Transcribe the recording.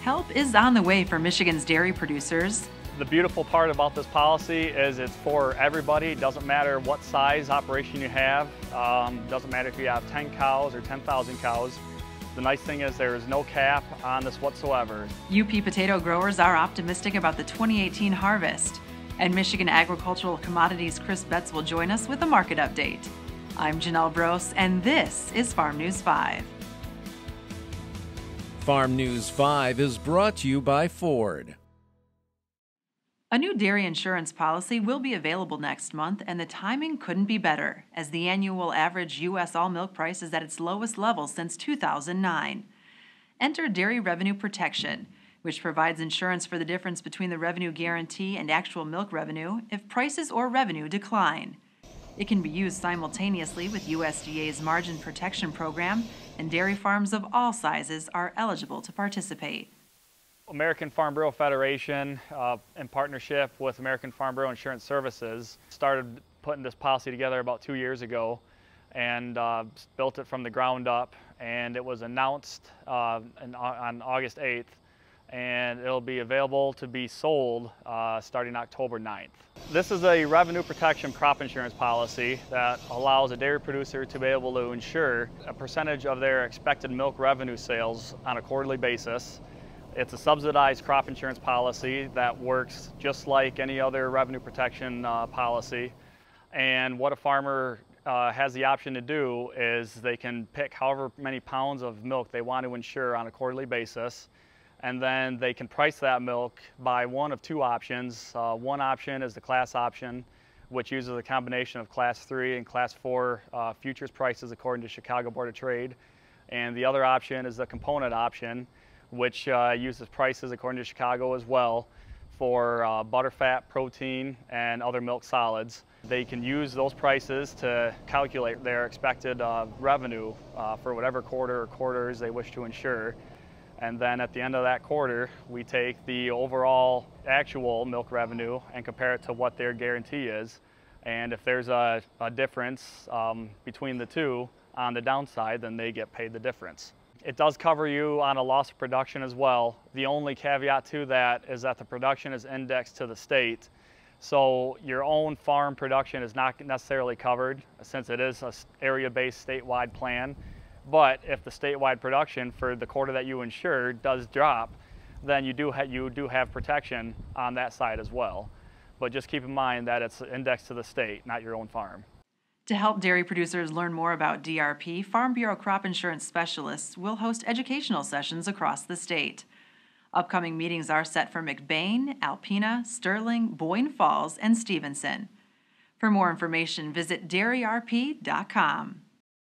Help is on the way for Michigan's dairy producers. The beautiful part about this policy is it's for everybody. It doesn't matter what size operation you have. Doesn't matter if you have 10 cows or 10,000 cows. The nice thing is there is no cap on this whatsoever. UP potato growers are optimistic about the 2018 harvest. And Michigan Agricultural Commodities Chris Betts will join us with a market update. I'm Janelle Brose, and this is Farm News 5. Farm News 5 is brought to you by Ford. A new dairy insurance policy will be available next month, and the timing couldn't be better, as the annual average U.S. all milk price is at its lowest level since 2009. Enter Dairy Revenue Protection, which provides insurance for the difference between the revenue guarantee and actual milk revenue if prices or revenue decline. It can be used simultaneously with USDA's Margin Protection Program, and dairy farms of all sizes are eligible to participate. American Farm Bureau Federation, in partnership with American Farm Bureau Insurance Services, started putting this policy together about 2 years ago and built it from the ground up. And it was announced on August 8th, and it'll be available to be sold starting October 9th. This is a revenue protection crop insurance policy that allows a dairy producer to be able to insure a percentage of their expected milk revenue sales on a quarterly basis. It's a subsidized crop insurance policy that works just like any other revenue protection policy. And what a farmer has the option to do is they can pick however many pounds of milk they want to insure on a quarterly basis. And then they can price that milk by one of two options. One option is the class option, which uses a combination of class 3 and class 4 futures prices according to Chicago Board of Trade. And the other option is the component option, which uses prices according to Chicago as well for butterfat, protein, and other milk solids. They can use those prices to calculate their expected revenue for whatever quarter or quarters they wish to insure. And then at the end of that quarter, we take the overall actual milk revenue and compare it to what their guarantee is. And if there's a difference between the two on the downside, then they get paid the difference. It does cover you on a loss of production as well. The only caveat to that is that the production is indexed to the state. So your own farm production is not necessarily covered since it is an area-based statewide plan. But if the statewide production for the quarter that you insure does drop, then you do have protection on that side as well. But just keep in mind that it's indexed to the state, not your own farm. To help dairy producers learn more about DRP, Farm Bureau crop insurance specialists will host educational sessions across the state. Upcoming meetings are set for McBain, Alpena, Sterling, Boyne Falls, and Stevenson. For more information, visit dairyrp.com.